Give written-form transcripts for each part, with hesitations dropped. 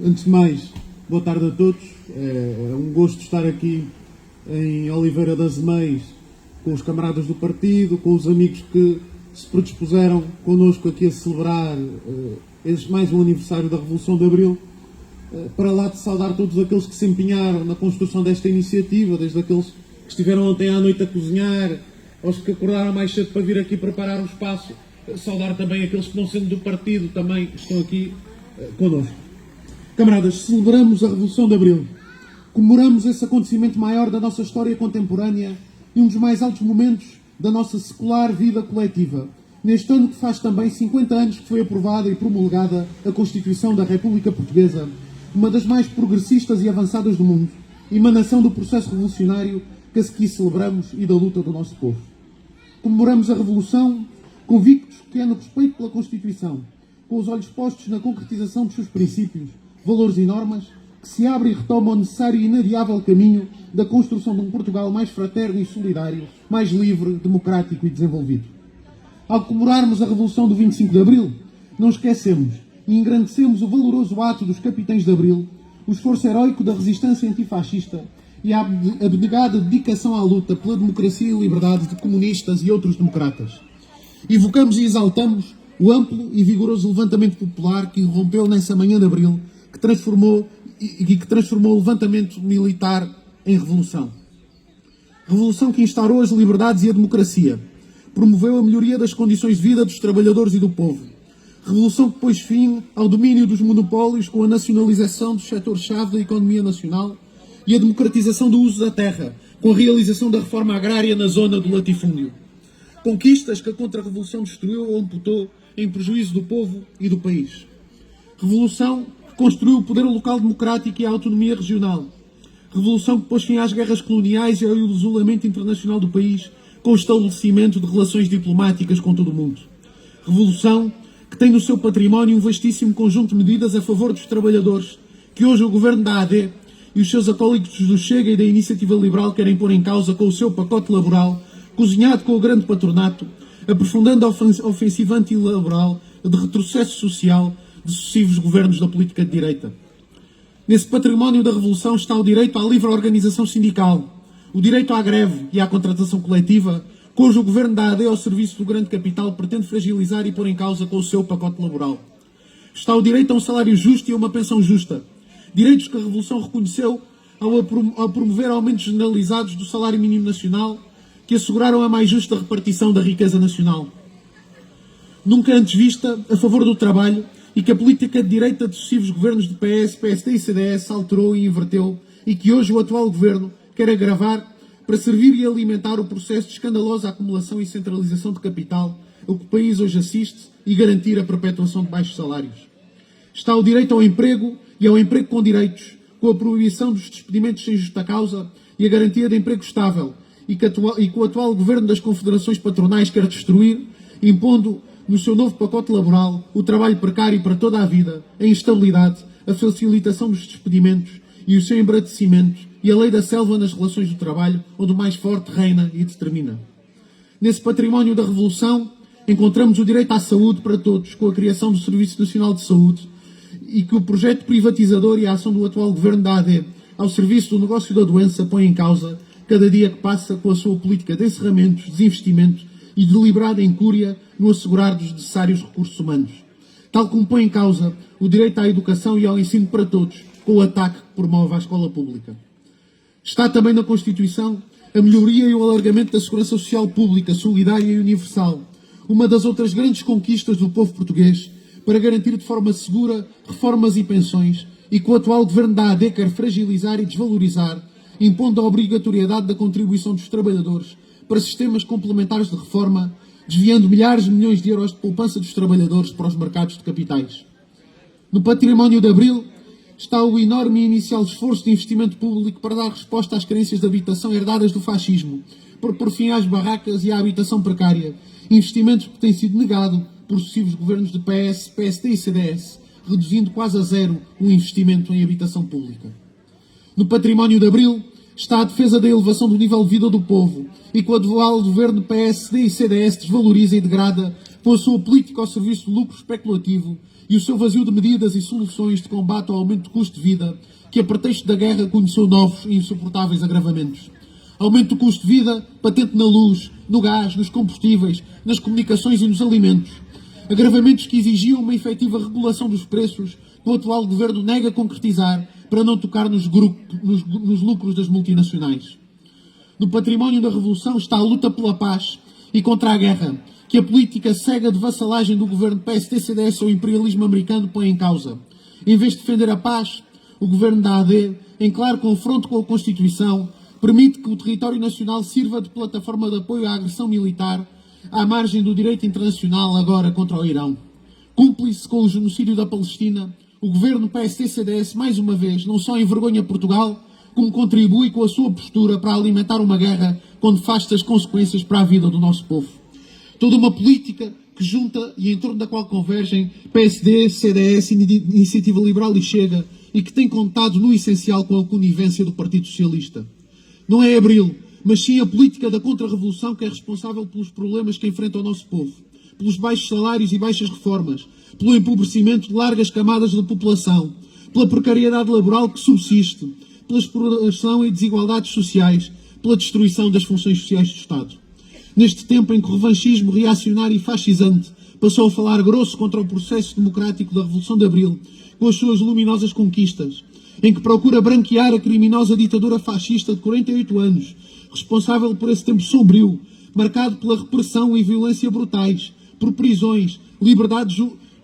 Antes de mais, boa tarde a todos. É um gosto estar aqui em Oliveira das Meias com os camaradas do partido, com os amigos que se predispuseram connosco aqui a celebrar mais um aniversário da Revolução de Abril. Para lá de saudar todos aqueles que se empenharam na construção desta iniciativa, desde aqueles que estiveram ontem à noite a cozinhar, aos que acordaram mais cedo para vir aqui preparar o espaço. Saudar também aqueles que, não sendo do partido, também estão aqui connosco. Camaradas, celebramos a Revolução de Abril. Comemoramos esse acontecimento maior da nossa história contemporânea e um dos mais altos momentos da nossa secular vida coletiva. Neste ano que faz também 50 anos que foi aprovada e promulgada a Constituição da República Portuguesa, uma das mais progressistas e avançadas do mundo, emanação do processo revolucionário que aqui celebramos e da luta do nosso povo. Comemoramos a Revolução convictos que é no respeito pela Constituição, com os olhos postos na concretização dos seus princípios, valores e normas, que se abre e retoma o necessário e inadiável caminho da construção de um Portugal mais fraterno e solidário, mais livre, democrático e desenvolvido. Ao comemorarmos a Revolução do 25 de Abril, não esquecemos e engrandecemos o valoroso ato dos capitães de Abril, o esforço heroico da resistência antifascista e a abnegada dedicação à luta pela democracia e liberdade de comunistas e outros democratas. Evocamos e exaltamos o amplo e vigoroso levantamento popular que irrompeu nessa manhã de Abril, que transformou o levantamento militar em revolução. Revolução que instaurou as liberdades e a democracia, promoveu a melhoria das condições de vida dos trabalhadores e do povo. Revolução que pôs fim ao domínio dos monopólios com a nacionalização dos setores-chave da economia nacional e a democratização do uso da terra, com a realização da reforma agrária na zona do latifúndio. Conquistas que a contra-revolução destruiu ou amputou em prejuízo do povo e do país. Revolução que construiu o poder local democrático e a autonomia regional. Revolução que pôs fim às guerras coloniais e ao isolamento internacional do país, com o estabelecimento de relações diplomáticas com todo o mundo. Revolução que tem no seu património um vastíssimo conjunto de medidas a favor dos trabalhadores, que hoje o governo da AD e os seus acólitos do Chega e da Iniciativa Liberal querem pôr em causa com o seu pacote laboral, cozinhado com o grande patronato, aprofundando a ofensiva antilaboral de retrocesso social de sucessivos governos da política de direita. Nesse património da Revolução está o direito à livre organização sindical, o direito à greve e à contratação coletiva, cujo o governo da AD ao serviço do grande capital pretende fragilizar e pôr em causa com o seu pacote laboral. Está o direito a um salário justo e a uma pensão justa, direitos que a Revolução reconheceu ao promover aumentos generalizados do salário mínimo nacional, que asseguraram a mais justa repartição da riqueza nacional. Nunca antes vista a favor do trabalho e que a política de direita de sucessivos governos do PS, PSD e CDS alterou e inverteu e que hoje o atual governo quer agravar para servir e alimentar o processo de escandalosa acumulação e centralização de capital a que o país hoje assiste e garantir a perpetuação de baixos salários. Está o direito ao emprego e ao emprego com direitos, com a proibição dos despedimentos sem justa causa e a garantia de emprego estável, e que o atual governo das confederações patronais quer destruir, impondo no seu novo pacote laboral o trabalho precário para toda a vida, a instabilidade, a facilitação dos despedimentos e o seu embratecimento e a lei da selva nas relações do trabalho, onde o mais forte reina e determina. Nesse património da Revolução encontramos o direito à saúde para todos, com a criação do Serviço Nacional de Saúde, e que o projeto privatizador e a ação do atual governo da AD ao serviço do negócio da doença põe em causa cada dia que passa com a sua política de encerramentos, desinvestimento e deliberada incúria no assegurar dos necessários recursos humanos. Tal como põe em causa o direito à educação e ao ensino para todos, com o ataque que promove à escola pública. Está também na Constituição a melhoria e o alargamento da segurança social pública, solidária e universal, uma das outras grandes conquistas do povo português, para garantir de forma segura reformas e pensões, e que o atual governo da AD quer fragilizar e desvalorizar, impondo a obrigatoriedade da contribuição dos trabalhadores para sistemas complementares de reforma, desviando milhares de milhões de euros de poupança dos trabalhadores para os mercados de capitais. No património de Abril está o enorme e inicial esforço de investimento público para dar resposta às carências de habitação herdadas do fascismo, por pôr fim às barracas e à habitação precária, investimentos que têm sido negado por sucessivos governos de PS, PSD e CDS, reduzindo quase a zero o investimento em habitação pública. No património de Abril está a defesa da elevação do nível de vida do povo e que o atual governo PSD e CDS desvaloriza e degrada com a sua política ao serviço do lucro especulativo e o seu vazio de medidas e soluções de combate ao aumento do custo de vida, que a pretexto da guerra conheceu novos e insuportáveis agravamentos. Aumento do custo de vida patente na luz, no gás, nos combustíveis, nas comunicações e nos alimentos. Agravamentos que exigiam uma efetiva regulação dos preços que o atual governo nega concretizar para não tocar nos lucros das multinacionais. No património da Revolução está a luta pela paz e contra a guerra, que a política cega de vassalagem do governo PSD-CDS ao imperialismo americano põe em causa. Em vez de defender a paz, o governo da AD, em claro confronto com a Constituição, permite que o território nacional sirva de plataforma de apoio à agressão militar à margem do direito internacional agora contra o Irão. Cúmplice com o genocídio da Palestina, o governo PSD-CDS, mais uma vez, não só envergonha Portugal, como contribui com a sua postura para alimentar uma guerra com nefastas consequências para a vida do nosso povo. Toda uma política que junta e em torno da qual convergem PSD, CDS, Iniciativa Liberal e Chega, e que tem contado no essencial com a conivência do Partido Socialista. Não é Abril, mas sim a política da contra-revolução que é responsável pelos problemas que enfrenta o nosso povo, pelos baixos salários e baixas reformas, pelo empobrecimento de largas camadas da população, pela precariedade laboral que subsiste, pela exploração e desigualdades sociais, pela destruição das funções sociais do Estado. Neste tempo em que o revanchismo reacionário e fascisante passou a falar grosso contra o processo democrático da Revolução de Abril, com as suas luminosas conquistas, em que procura branquear a criminosa ditadura fascista de 48 anos, responsável por esse tempo sombrio, marcado pela repressão e violência brutais, por prisões, liberdades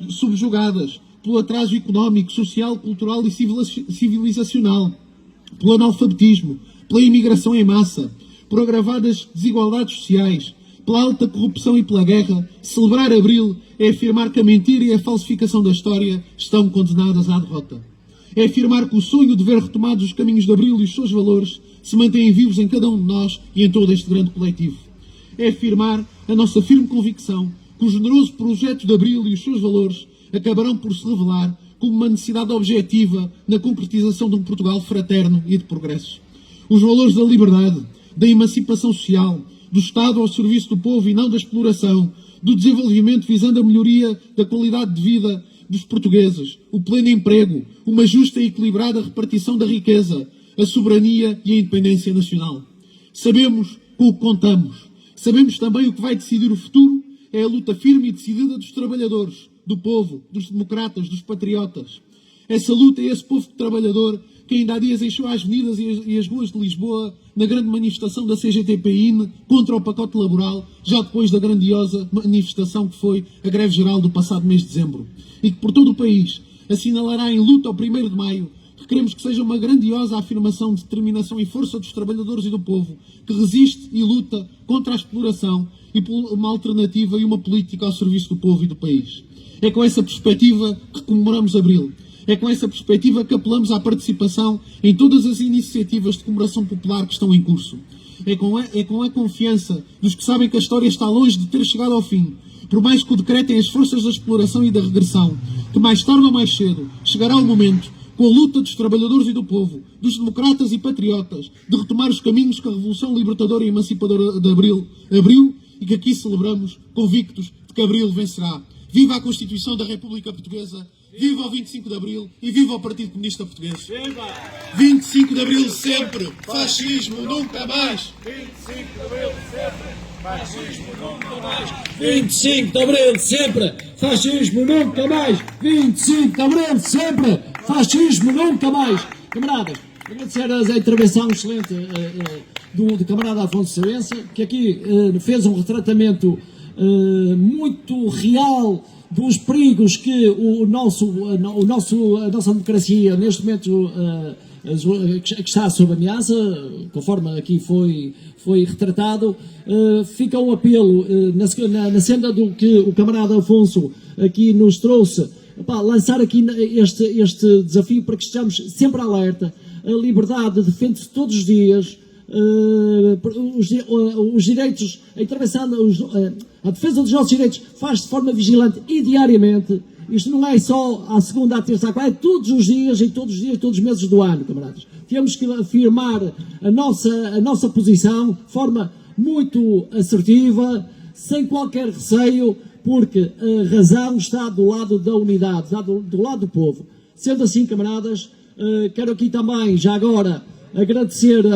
subjugadas, pelo atraso económico, social, cultural e civilizacional, pelo analfabetismo, pela imigração em massa, por agravadas desigualdades sociais, pela alta corrupção e pela guerra, celebrar Abril é afirmar que a mentira e a falsificação da história estão condenadas à derrota. É afirmar que o sonho de ver retomados os caminhos de Abril e os seus valores se mantêm vivos em cada um de nós e em todo este grande coletivo. É afirmar a nossa firme convicção que o generoso projeto de Abril e os seus valores acabarão por se revelar como uma necessidade objetiva na concretização de um Portugal fraterno e de progresso. Os valores da liberdade, da emancipação social, do Estado ao serviço do povo e não da exploração, do desenvolvimento visando a melhoria da qualidade de vida dos portugueses, o pleno emprego, uma justa e equilibrada repartição da riqueza, a soberania e a independência nacional. Sabemos com o que contamos. Sabemos também o que vai decidir o futuro é a luta firme e decidida dos trabalhadores, do povo, dos democratas, dos patriotas. Essa luta é esse povo trabalhador que ainda há dias encheu as avenidas e as ruas de Lisboa na grande manifestação da CGTP-IN contra o pacote laboral, já depois da grandiosa manifestação que foi a greve geral do passado mês de dezembro. E que por todo o país assinalará em luta ao 1º de maio, que queremos que seja uma grandiosa afirmação de determinação e força dos trabalhadores e do povo, que resiste e luta contra a exploração e por uma alternativa e uma política ao serviço do povo e do país. É com essa perspectiva que comemoramos Abril. É com essa perspectiva que apelamos à participação em todas as iniciativas de comemoração popular que estão em curso. É com a confiança dos que sabem que a história está longe de ter chegado ao fim, por mais que o decretem as forças da exploração e da regressão, que mais tarde ou mais cedo chegará o momento, com a luta dos trabalhadores e do povo, dos democratas e patriotas, de retomar os caminhos que a Revolução Libertadora e Emancipadora de Abril abriu e que aqui celebramos, convictos de que Abril vencerá. Viva a Constituição da República Portuguesa! Viva o 25 de Abril e viva o Partido Comunista Português! Viva! 25 de Abril sempre! Fascismo nunca mais! 25 de Abril sempre! Fascismo nunca mais! 25 de Abril sempre! Fascismo nunca mais! 25 de Abril sempre! Fascismo nunca mais! Camaradas, agradecer a intervenção excelente do camarada Afonso Sabença, que aqui fez um retratamento muito real dos perigos que a nossa democracia neste momento que está sob ameaça, conforme aqui foi retratado. Fica um apelo na senda do que o camarada Afonso aqui nos trouxe, lançar aqui este desafio para que estejamos sempre alerta. A liberdade defende-se todos os dias. Os direitos, a intervenção, a defesa dos nossos direitos faz de forma vigilante e diariamente. Isto não é só à segunda, à terça, à quarta, é todos os dias e todos os dias, todos os meses do ano, camaradas. Temos que afirmar a nossa posição de forma muito assertiva, sem qualquer receio, porque a razão está do lado da unidade, está do lado do povo. Sendo assim, camaradas, quero aqui também, já agora, agradecer a